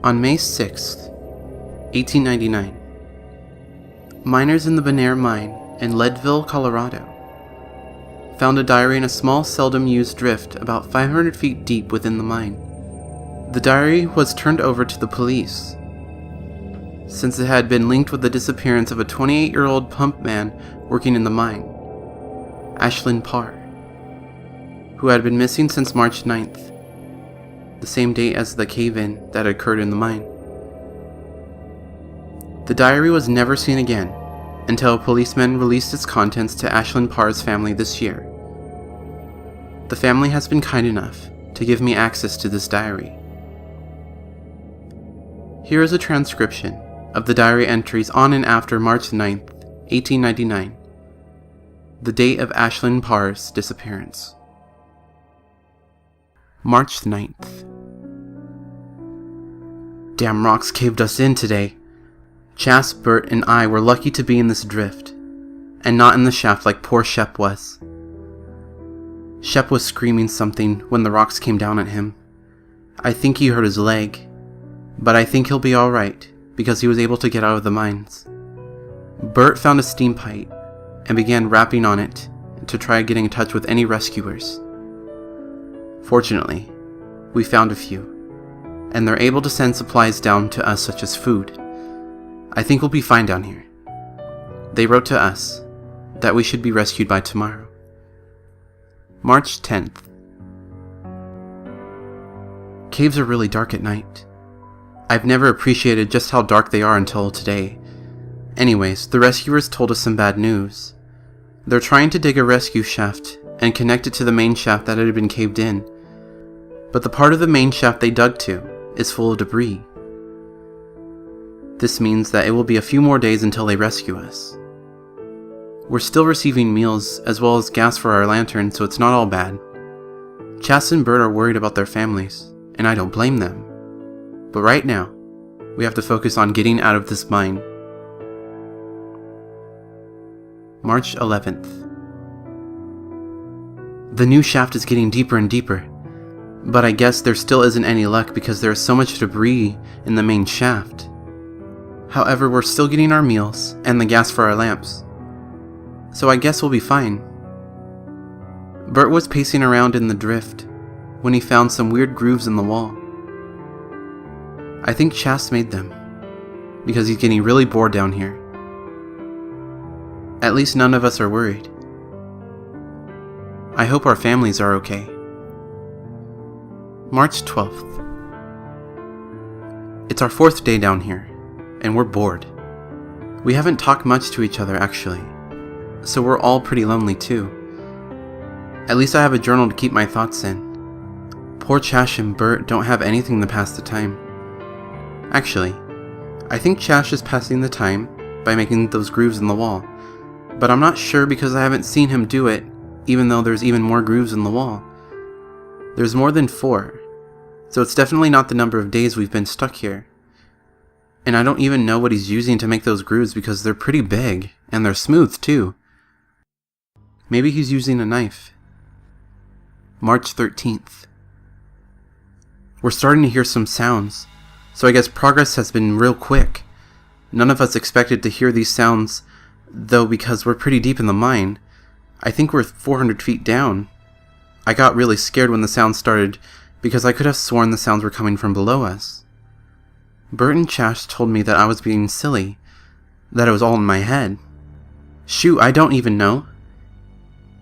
On May 6th, 1899, miners in the Benaire mine in Leadville, Colorado, found a diary in a small, seldom-used drift about 500 feet deep within the mine. The diary was turned over to the police, since it had been linked with the disappearance of a 28-year-old pump man working in the mine, Ashlyn Parr, who had been missing since March 9th, the same date as the cave-in that occurred in the mine. The diary was never seen again until a policeman released its contents to Ashlyn Parr's family this year. The family has been kind enough to give me access to this diary. Here is a transcription of the diary entries on and after March 9th, 1899, the date of Ashlyn Parr's disappearance. March 9th. Damn rocks caved us in today. Chas, Bert, and I were lucky to be in this drift, and not in the shaft like poor Shep was. Shep was screaming something when the rocks came down at him. I think he hurt his leg, but I think he'll be alright because he was able to get out of the mines. Bert found a steam pipe and began rapping on it to try getting in touch with any rescuers. Fortunately, we found a few, and they're able to send supplies down to us such as food. I think we'll be fine down here. They wrote to us that we should be rescued by tomorrow. March 10th. Caves are really dark at night. I've never appreciated just how dark they are until today. Anyways, the rescuers told us some bad news. They're trying to dig a rescue shaft and connect it to the main shaft that had been caved in. But the part of the main shaft they dug to is full of debris. This means that it will be a few more days until they rescue us. We're still receiving meals as well as gas for our lantern, so it's not all bad. Chas and Bert are worried about their families, and I don't blame them. But right now, we have to focus on getting out of this mine. March 11th. The new shaft is getting deeper and deeper, but I guess there still isn't any luck because there is so much debris in the main shaft. However, we're still getting our meals and the gas for our lamps, so I guess we'll be fine. Bert was pacing around in the drift when he found some weird grooves in the wall. I think Chas made them, because he's getting really bored down here. At least none of us are worried. I hope our families are okay. March 12th. It's our 4th day down here, and we're bored. We haven't talked much to each other actually, so we're all pretty lonely too. At least I have a journal to keep my thoughts in. Poor Chas and Bert don't have anything to pass the time. Actually, I think Chas is passing the time by making those grooves in the wall, but I'm not sure because I haven't seen him do it, even though there's even more grooves in the wall. There's more than 4, so it's definitely not the number of days we've been stuck here. And I don't even know what he's using to make those grooves because they're pretty big, and they're smooth too. Maybe he's using a knife. March 13th. We're starting to hear some sounds, so I guess progress has been real quick. None of us expected to hear these sounds, though, because we're pretty deep in the mine. I think we're 400 feet down. I got really scared when the sounds started because I could have sworn the sounds were coming from below us. Bert and Chas told me that I was being silly, that it was all in my head. Shoot, I don't even know.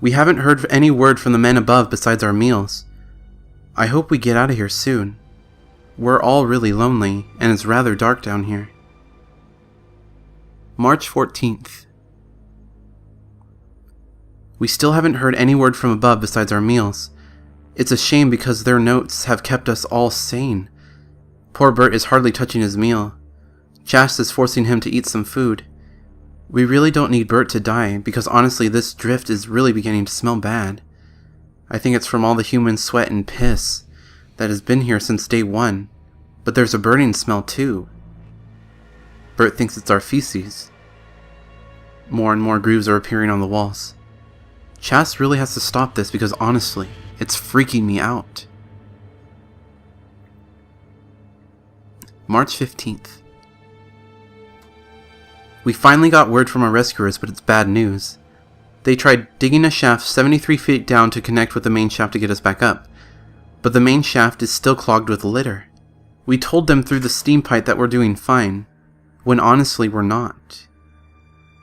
We haven't heard any word from the men above besides our meals. I hope we get out of here soon. We're all really lonely, and it's rather dark down here. March 14th. We still haven't heard any word from above besides our meals. It's a shame because their notes have kept us all sane. Poor Bert is hardly touching his meal. Chas is forcing him to eat some food. We really don't need Bert to die because honestly this drift is really beginning to smell bad. I think it's from all the human sweat and piss that has been here since day 1, but there's a burning smell too. Bert thinks it's our feces. More and more grooves are appearing on the walls. Chas really has to stop this because honestly, it's freaking me out. March 15th. We finally got word from our rescuers, but it's bad news. They tried digging a shaft 73 feet down to connect with the main shaft to get us back up, but the main shaft is still clogged with litter. We told them through the steam pipe that we're doing fine, when honestly we're not.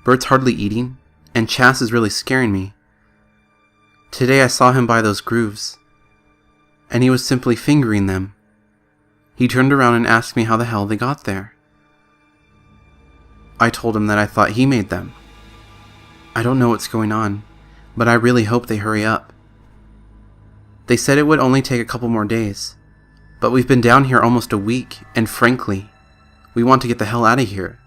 Bert's hardly eating, and Chas is really scaring me. Today I saw him by those grooves, and he was simply fingering them. He turned around and asked me how the hell they got there. I told him that I thought he made them. I don't know what's going on, but I really hope they hurry up. They said it would only take a couple more days, but we've been down here almost a week, and frankly, we want to get the hell out of here.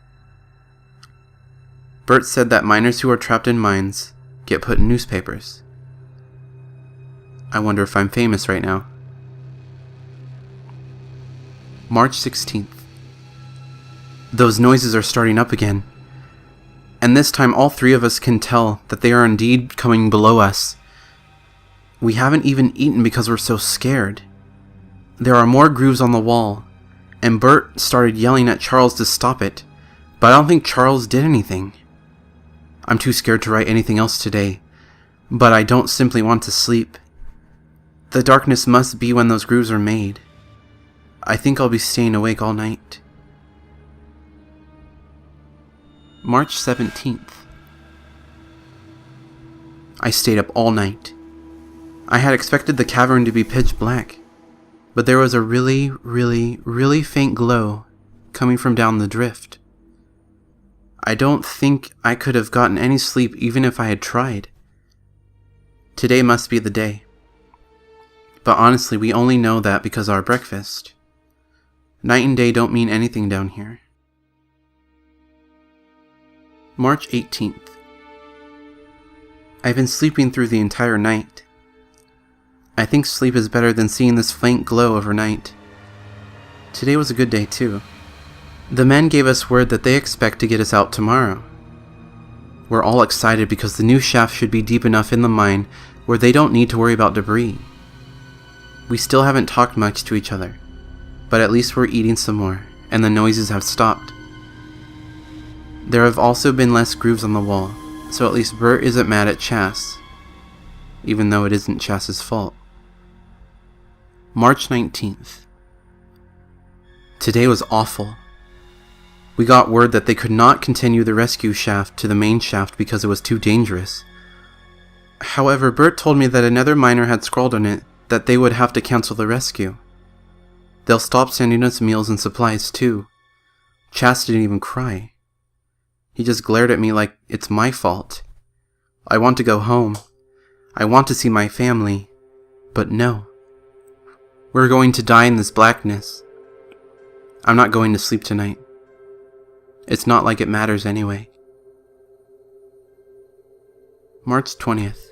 Bert said that miners who are trapped in mines get put in newspapers. I wonder if I'm famous right now. March 16th. Those noises are starting up again, and this time all three of us can tell that they are indeed coming below us. We haven't even eaten because we're so scared. There are more grooves on the wall, and Bert started yelling at Charles to stop it, but I don't think Charles did anything. I'm too scared to write anything else today, but I don't simply want to sleep. The darkness must be when those grooves are made. I think I'll be staying awake all night. March 17th. I stayed up all night. I had expected the cavern to be pitch black, but there was a really, really faint glow coming from down the drift. I don't think I could have gotten any sleep even if I had tried. Today must be the day. But honestly, we only know that because of our breakfast. Night and day don't mean anything down here. March 18th. I've been sleeping through the entire night. I think sleep is better than seeing this faint glow overnight. Today was a good day too. The men gave us word that they expect to get us out tomorrow. We're all excited because the new shaft should be deep enough in the mine where they don't need to worry about debris. We still haven't talked much to each other, but at least we're eating some more, and the noises have stopped. There have also been less grooves on the wall, so at least Bert isn't mad at Chas, even though it isn't Chas's fault. March 19th. Today was awful. We got word that they could not continue the rescue shaft to the main shaft because it was too dangerous. However, Bert told me that another miner had scrawled on it that they would have to cancel the rescue. They'll stop sending us meals and supplies too. Chas didn't even cry. He just glared at me like it's my fault. I want to go home. I want to see my family. But no. We're going to die in this blackness. I'm not going to sleep tonight. It's not like it matters anyway. March 20th.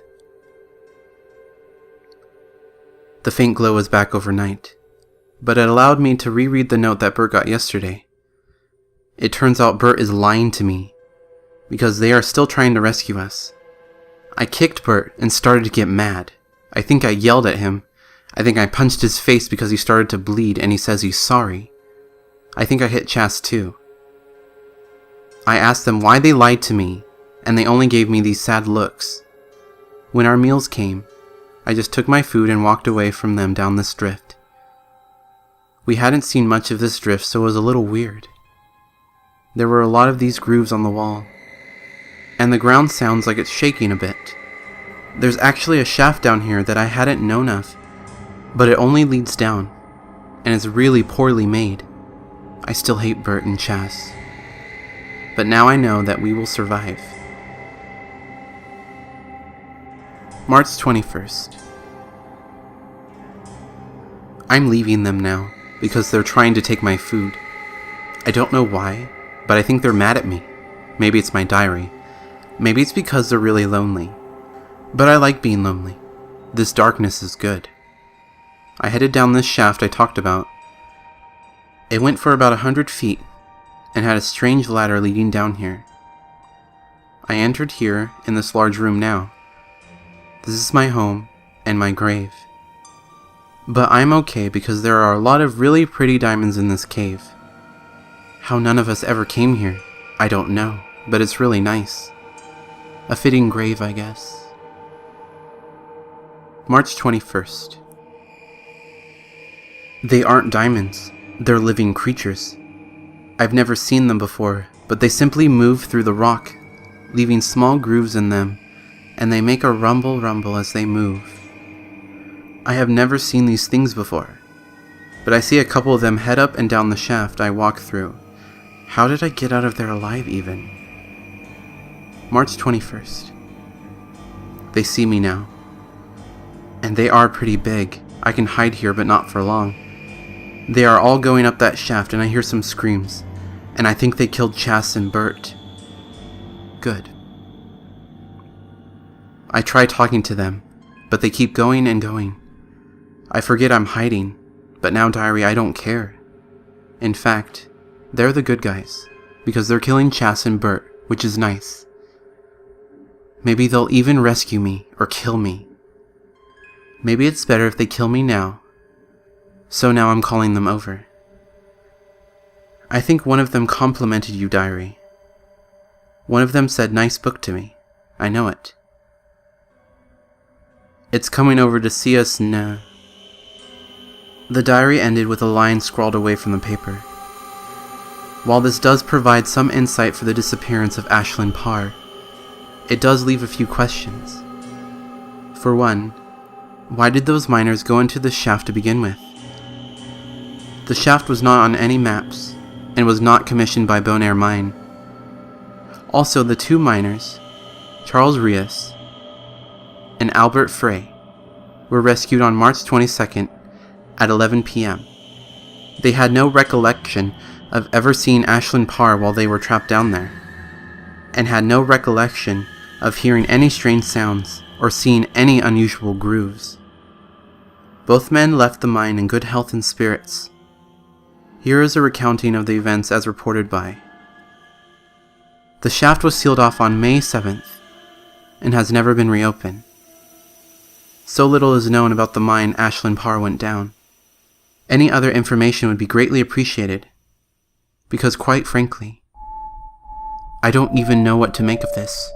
The faint glow was back overnight, but it allowed me to reread the note that Bert got yesterday. It turns out Bert is lying to me, because they are still trying to rescue us. I kicked Bert and started to get mad. I think I yelled at him. I think I punched his face because he started to bleed and he says he's sorry. I think I hit Chas too. I asked them why they lied to me, and they only gave me these sad looks. When our meals came, I just took my food and walked away from them down this drift. We hadn't seen much of this drift, so it was a little weird. There were a lot of these grooves on the wall, and the ground sounds like it's shaking a bit. There's actually a shaft down here that I hadn't known of, but it only leads down, and it's really poorly made. I still hate Bert and Chas, but now I know that we will survive. March 21st. I'm leaving them now because they're trying to take my food. I don't know why, but I think they're mad at me. Maybe it's my diary. Maybe it's because they're really lonely. But I like being lonely. This darkness is good. I headed down this shaft I talked about. It went for about 100 feet and had a strange ladder leading down here. I entered here in this large room now. This is my home and my grave. But I'm okay because there are a lot of really pretty diamonds in this cave. How none of us ever came here, I don't know, but it's really nice. A fitting grave, I guess. March 21st. They aren't diamonds, they're living creatures. I've never seen them before, but they simply move through the rock, leaving small grooves in them, and they make a rumble as they move. I have never seen these things before, but I see a couple of them head up and down the shaft I walk through. How did I get out of there alive even? March 21st. They see me now. And they are pretty big. I can hide here, but not for long. They are all going up that shaft, and I hear some screams. And I think they killed Chas and Bert. Good. I try talking to them, but they keep going and going. I forget I'm hiding, but now, diary, I don't care. In fact, they're the good guys, because they're killing Chas and Bert, which is nice. Maybe they'll even rescue me, or kill me. Maybe it's better if they kill me now. So now I'm calling them over. I think one of them complimented you, diary. One of them said nice book to me. I know it. It's coming over to see us now. The diary ended with a line scrawled away from the paper. While this does provide some insight for the disappearance of Ashlyn Parr, it does leave a few questions. For one, why did those miners go into the shaft to begin with? The shaft was not on any maps, and was not commissioned by Bonaire Mine. Also, the two miners, Charles Rios and Albert Frey, were rescued on March 22nd at 11 p.m. They had no recollection of ever seeing Ashlyn Parr while they were trapped down there, and had no recollection of hearing any strange sounds or seeing any unusual grooves. Both men left the mine in good health and spirits. Here is a recounting of the events as reported by. The shaft was sealed off on May 7th and has never been reopened. So little is known about the mine Ashlyn Parr went down. Any other information would be greatly appreciated, because quite frankly, I don't even know what to make of this.